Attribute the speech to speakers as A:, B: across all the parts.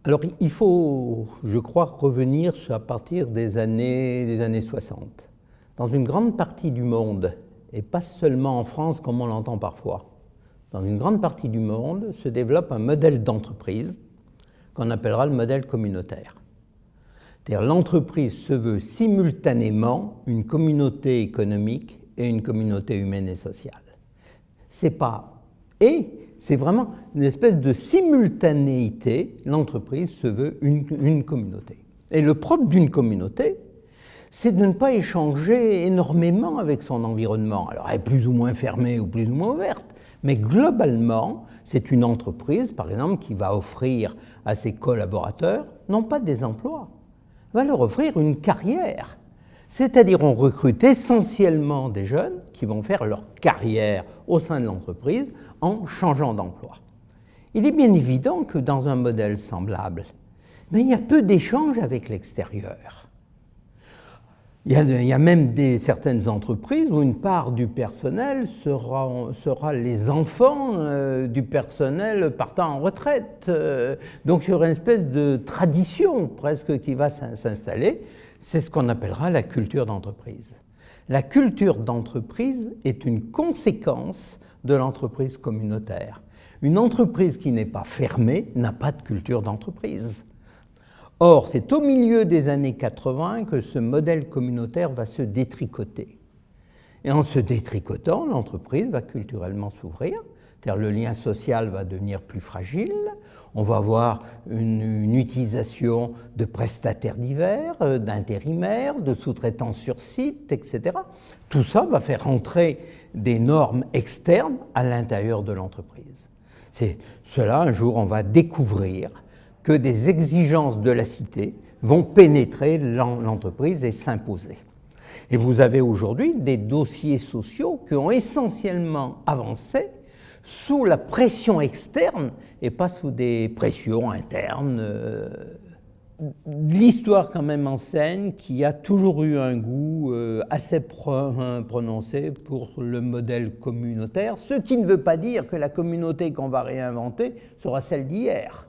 A: Alors, il faut, je crois, revenir à partir des années 60. Dans une grande partie du monde, et pas seulement en France comme on l'entend parfois, dans une grande partie du monde se développe un modèle d'entreprise qu'on appellera le modèle communautaire. C'est-à-dire l'entreprise se veut simultanément une communauté économique et une communauté humaine et sociale. C'est pas et, c'est vraiment une espèce de simultanéité. L'entreprise se veut une communauté. Et le propre d'une communauté, c'est de ne pas échanger énormément avec son environnement. Alors, elle est plus ou moins fermée ou plus ou moins ouverte, mais globalement, c'est une entreprise, par exemple, qui va offrir à ses collaborateurs, non pas des emplois, va leur offrir une carrière. C'est-à-dire, on recrute essentiellement des jeunes qui vont faire leur carrière au sein de l'entreprise en changeant d'emploi. Il est bien évident que dans un modèle semblable, il y a peu d'échanges avec l'extérieur. Il y a même certaines entreprises où une part du personnel sera les enfants du personnel partant en retraite. Donc il y aura une espèce de tradition presque qui va s'installer. C'est ce qu'on appellera la culture d'entreprise. La culture d'entreprise est une conséquence de l'entreprise communautaire. Une entreprise qui n'est pas fermée n'a pas de culture d'entreprise. Or, c'est au milieu des années 80 que ce modèle communautaire va se détricoter. Et en se détricotant, l'entreprise va culturellement s'ouvrir, c'est-à-dire le lien social va devenir plus fragile, on va avoir une utilisation de prestataires divers, d'intérimaires, de sous-traitants sur site, etc. Tout ça va faire entrer des normes externes à l'intérieur de l'entreprise. C'est cela, un jour, on va découvrir que des exigences de la cité vont pénétrer l'entreprise et s'imposer. Et vous avez aujourd'hui des dossiers sociaux qui ont essentiellement avancé sous la pression externe et pas sous des pressions internes. L'histoire quand même enseigne qu'il y a toujours eu un goût assez prononcé pour le modèle communautaire, ce qui ne veut pas dire que la communauté qu'on va réinventer sera celle d'hier.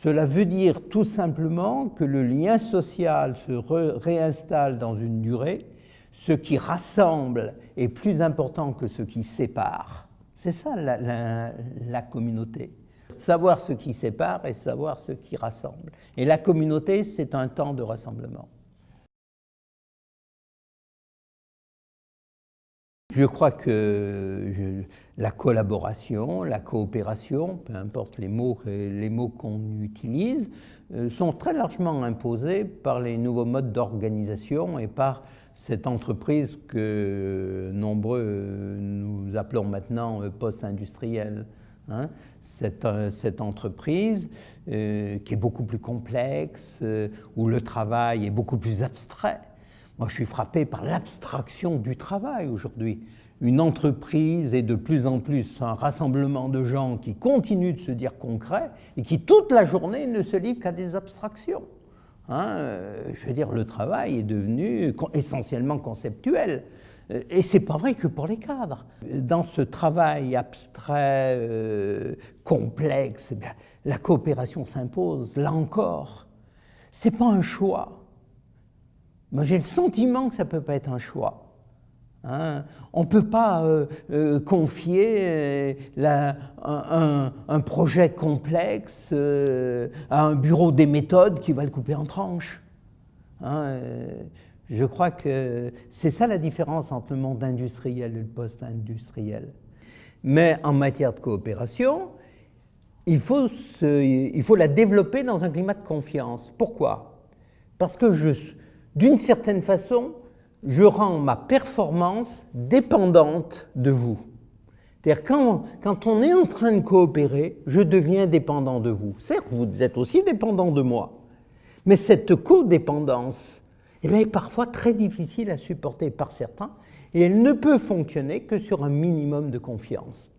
A: Cela veut dire tout simplement que le lien social se réinstalle dans une durée. Ce qui rassemble est plus important que ce qui sépare. C'est ça la communauté. Savoir ce qui sépare et savoir ce qui rassemble. Et la communauté, c'est un temps de rassemblement. Je crois que la collaboration, la coopération, peu importe les mots qu'on utilise, sont très largement imposés par les nouveaux modes d'organisation et par cette entreprise que nombreux nous appelons maintenant post-industrielle. Hein, cette entreprise qui est beaucoup plus complexe, où le travail est beaucoup plus abstrait. Moi, je suis frappé par l'abstraction du travail aujourd'hui. Une entreprise est de plus en plus un rassemblement de gens qui continuent de se dire concrets et qui, toute la journée, ne se livrent qu'à des abstractions. Je veux dire, le travail est devenu essentiellement conceptuel. Et ce n'est pas vrai que pour les cadres. Dans ce travail abstrait, complexe, la coopération s'impose, là encore. Ce n'est pas un choix. Moi, j'ai le sentiment que ça ne peut pas être un choix. On ne peut pas confier un projet complexe à un bureau des méthodes qui va le couper en tranches. Je crois que c'est ça la différence entre le monde industriel et le post-industriel. Mais en matière de coopération, il faut la développer dans un climat de confiance. Pourquoi ? Parce que d'une certaine façon, je rends ma performance dépendante de vous. C'est-à-dire quand on est en train de coopérer, je deviens dépendant de vous. Certes, vous êtes aussi dépendant de moi, mais cette codépendance est parfois très difficile à supporter par certains et elle ne peut fonctionner que sur un minimum de confiance.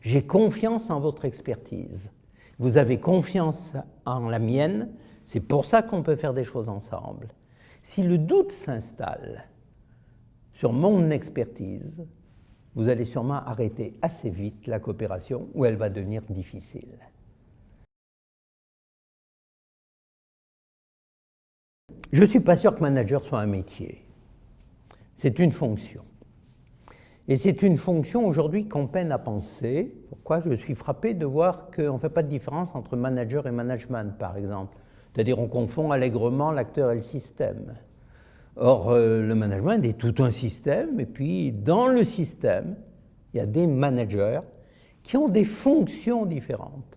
A: J'ai confiance en votre expertise. Vous avez confiance en la mienne, c'est pour ça qu'on peut faire des choses ensemble. Si le doute s'installe sur mon expertise, vous allez sûrement arrêter assez vite la coopération ou elle va devenir difficile. Je ne suis pas sûr que manager soit un métier. C'est une fonction. Et c'est une fonction aujourd'hui qu'on peine à penser. Pourquoi? Je suis frappé de voir qu'on ne fait pas de différence entre manager et management, par exemple. C'est-à-dire on confond allègrement l'acteur et le système. Or, le management est tout un système, et puis dans le système, il y a des managers qui ont des fonctions différentes.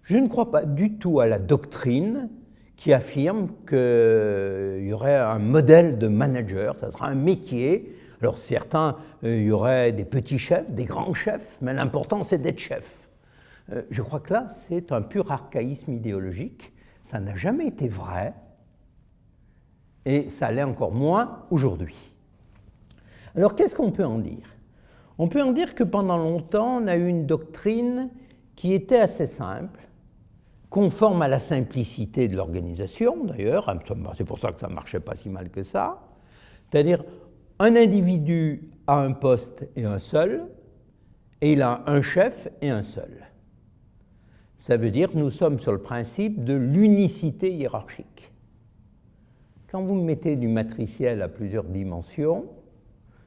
A: Je ne crois pas du tout à la doctrine qui affirme qu'il y aurait un modèle de manager, ça sera un métier. Alors certains, il y aurait des petits chefs, des grands chefs, mais l'important c'est d'être chef. Je crois que là, c'est un pur archaïsme idéologique. Ça n'a jamais été vrai, et ça l'est encore moins aujourd'hui. Alors qu'est-ce qu'on peut en dire? On peut en dire que pendant longtemps, on a eu une doctrine qui était assez simple, conforme à la simplicité de l'organisation d'ailleurs, c'est pour ça que ça ne marchait pas si mal que ça, c'est-à-dire un individu a un poste et un seul, et il a un chef et un seul. Ça veut dire que nous sommes sur le principe de l'unicité hiérarchique. Quand vous mettez du matriciel à plusieurs dimensions,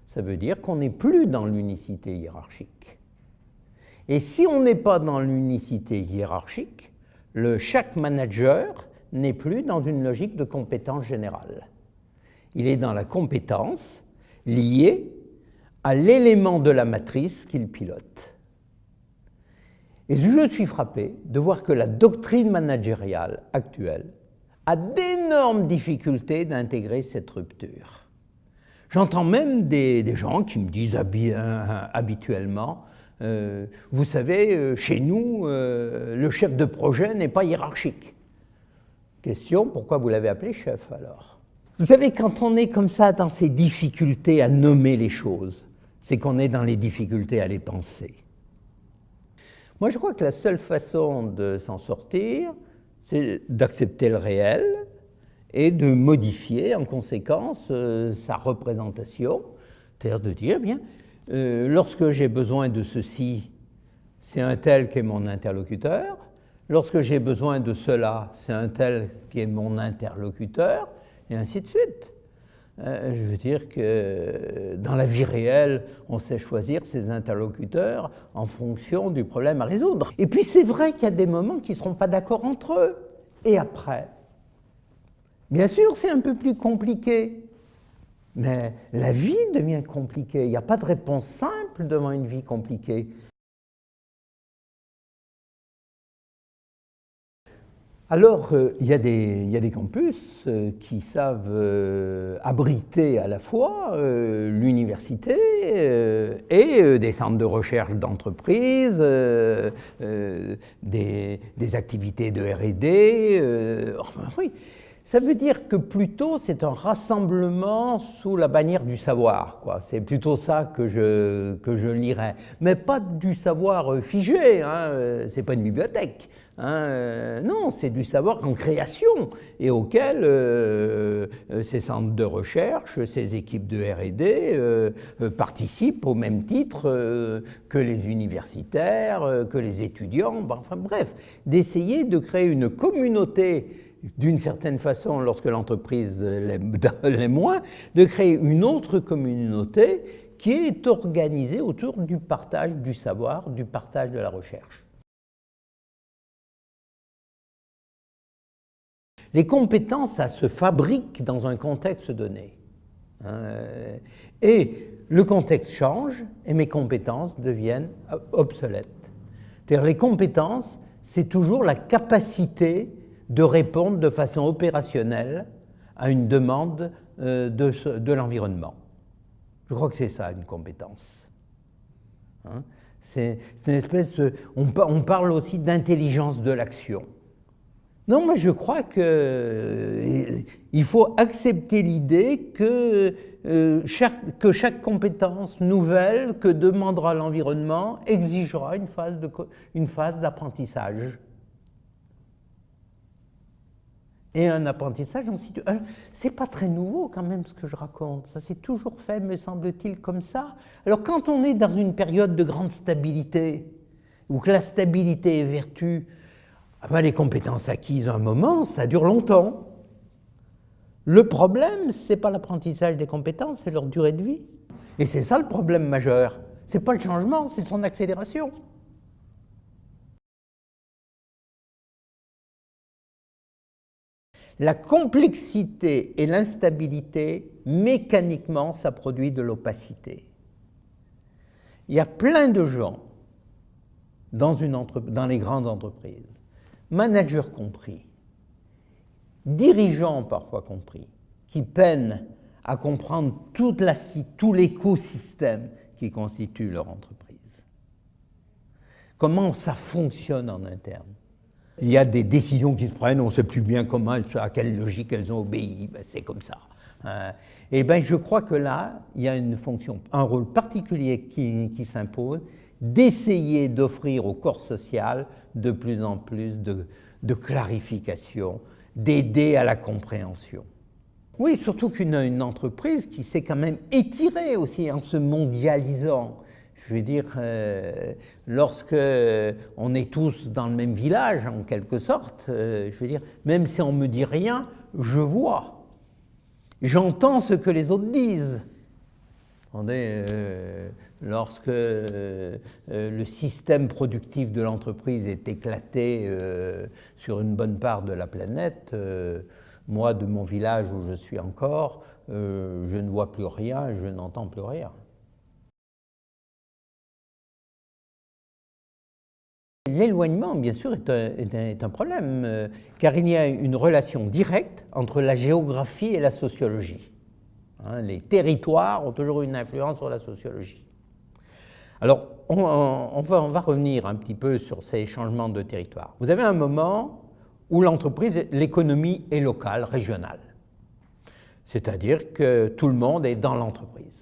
A: ça veut dire qu'on n'est plus dans l'unicité hiérarchique. Et si on n'est pas dans l'unicité hiérarchique, chaque manager n'est plus dans une logique de compétence générale. Il est dans la compétence liée à l'élément de la matrice qu'il pilote. Et je suis frappé de voir que la doctrine managériale actuelle a d'énormes difficultés d'intégrer cette rupture. J'entends même des gens qui me disent habituellement vous savez, chez nous, le chef de projet n'est pas hiérarchique. Question, pourquoi vous l'avez appelé chef alors? Vous savez, quand on est comme ça dans ces difficultés à nommer les choses, c'est qu'on est dans les difficultés à les penser. Moi, je crois que la seule façon de s'en sortir, c'est d'accepter le réel et de modifier en conséquence sa représentation, c'est-à-dire de dire, bien, lorsque j'ai besoin de ceci, c'est un tel qui est mon interlocuteur. Lorsque j'ai besoin de cela, c'est un tel qui est mon interlocuteur, et ainsi de suite. Je veux dire que dans la vie réelle, on sait choisir ses interlocuteurs en fonction du problème à résoudre. Et puis c'est vrai qu'il y a des moments qui ne seront pas d'accord entre eux. Et après, bien sûr, c'est un peu plus compliqué. Mais la vie devient compliquée. Il n'y a pas de réponse simple devant une vie compliquée. Alors, il y a des campus qui savent abriter à la fois l'université et des centres de recherche d'entreprise, des activités de R&D. Oui. Ça veut dire que plutôt c'est un rassemblement sous la bannière du savoir, quoi. C'est plutôt ça que je lirais. Mais pas du savoir figé, hein. C'est pas une bibliothèque. Non, c'est du savoir en création et auquel ces centres de recherche, ces équipes de R&D participent au même titre que les universitaires, que les étudiants, enfin bref, d'essayer de créer une communauté d'une certaine façon, lorsque l'entreprise l'est moins, de créer une autre communauté qui est organisée autour du partage du savoir, du partage de la recherche. Les compétences, ça se fabrique dans un contexte donné. Et le contexte change et mes compétences deviennent obsolètes. C'est-à-dire les compétences, c'est toujours la capacité de répondre de façon opérationnelle à une demande de l'environnement. Je crois que c'est ça, une compétence. C'est une espèce de... On parle aussi d'intelligence de l'action. Non, moi je crois qu'il faut accepter l'idée que chaque compétence nouvelle que demandera l'environnement exigera une phase d'apprentissage. Et un apprentissage en situation. C'est pas très nouveau quand même ce que je raconte. Ça s'est toujours fait, me semble-t-il, comme ça. Alors quand on est dans une période de grande stabilité, où que la stabilité est vertu, les compétences acquises à un moment, ça dure longtemps. Le problème, ce n'est pas l'apprentissage des compétences, c'est leur durée de vie. Et c'est ça le problème majeur. Ce n'est pas le changement, c'est son accélération. La complexité et l'instabilité, mécaniquement, ça produit de l'opacité. Il y a plein de gens dans les grandes entreprises, managers compris, dirigeants parfois compris, qui peinent à comprendre tout l'écosystème qui constitue leur entreprise. Comment ça fonctionne en interne. Il y a des décisions qui se prennent, on ne sait plus bien comment, à quelle logique elles ont obéi, ben c'est comme ça. Et ben je crois que là, il y a une fonction, un rôle particulier qui s'impose, d'essayer d'offrir au corps social de plus en plus de clarification, d'aider à la compréhension. Oui, surtout qu'une entreprise qui s'est quand même étirée aussi en se mondialisant. Je veux dire, lorsque on est tous dans le même village, en quelque sorte, je veux dire, même si on ne me dit rien, je vois. J'entends ce que les autres disent. Attendez, lorsque le système productif de l'entreprise est éclaté sur une bonne part de la planète, moi, de mon village où je suis encore, je ne vois plus rien, je n'entends plus rien. L'éloignement, bien sûr, est un problème, car il y a une relation directe entre la géographie et la sociologie. Les territoires ont toujours une influence sur la sociologie. Alors, on va revenir un petit peu sur ces changements de territoire. Vous avez un moment où l'entreprise, l'économie est locale, régionale. C'est-à-dire que tout le monde est dans l'entreprise.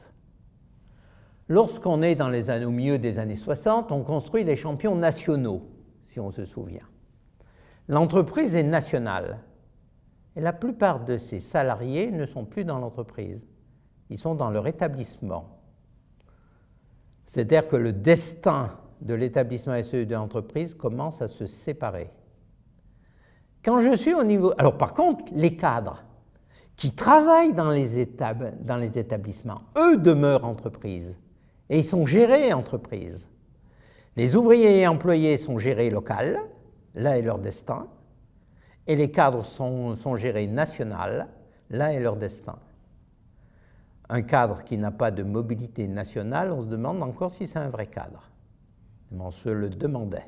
A: Lorsqu'on est au milieu des années 60, on construit les champions nationaux, si on se souvient. L'entreprise est nationale. Et la plupart de ses salariés ne sont plus dans l'entreprise. Ils sont dans leur établissement. C'est-à-dire que le destin de l'établissement et celui de l'entreprise commencent à se séparer. Quand je suis au niveau... Alors par contre, les cadres qui travaillent dans les établissements, eux demeurent entreprises. Et ils sont gérés entreprises. Les ouvriers et employés sont gérés local, là est leur destin, et les cadres sont gérés national, là est leur destin. Un cadre qui n'a pas de mobilité nationale, on se demande encore si c'est un vrai cadre. Mais on se le demandait.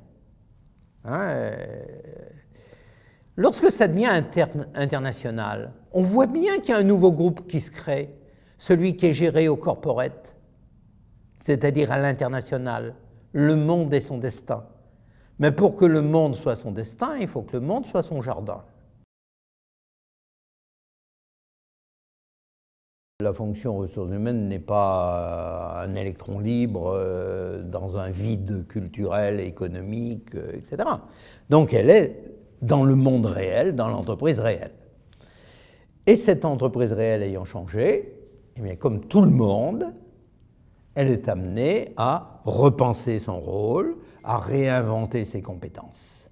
A: Lorsque ça devient international, on voit bien qu'il y a un nouveau groupe qui se crée, celui qui est géré au corporate, c'est-à-dire à l'international. Le monde est son destin. Mais pour que le monde soit son destin, il faut que le monde soit son jardin. La fonction ressources humaines n'est pas un électron libre dans un vide culturel, économique, etc. Donc elle est dans le monde réel, dans l'entreprise réelle. Et cette entreprise réelle ayant changé, eh bien, comme tout le monde, elle est amenée à repenser son rôle, à réinventer ses compétences.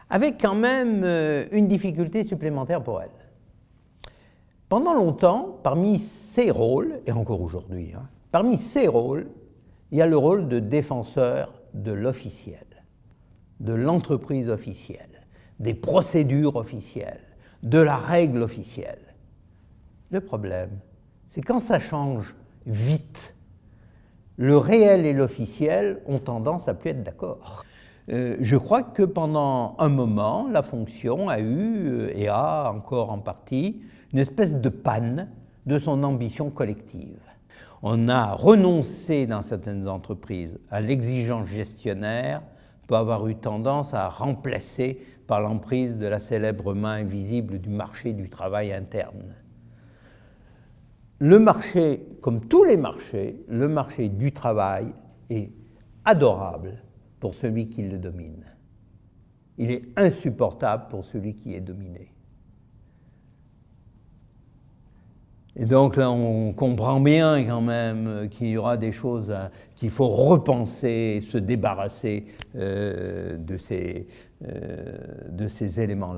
A: Avec quand même une difficulté supplémentaire pour elle. Pendant longtemps, parmi ses rôles, et encore aujourd'hui, parmi ses rôles, il y a le rôle de défenseur de l'officiel, de l'entreprise officielle, des procédures officielles, de la règle officielle. Le problème, c'est quand ça change vite, le réel et l'officiel ont tendance à plus être d'accord. Je crois que pendant un moment, la fonction a eu, et a encore en partie, une espèce de panne de son ambition collective. On a renoncé dans certaines entreprises à l'exigence gestionnaire pour avoir eu tendance à remplacer par l'emprise de la célèbre main invisible du marché du travail interne. Le marché, comme tous les marchés, le marché du travail est adorable pour celui qui le domine. Il est insupportable pour celui qui est dominé. Et donc là, on comprend bien quand même qu'il y aura des choses qu'il faut repenser, se débarrasser de ces éléments-là.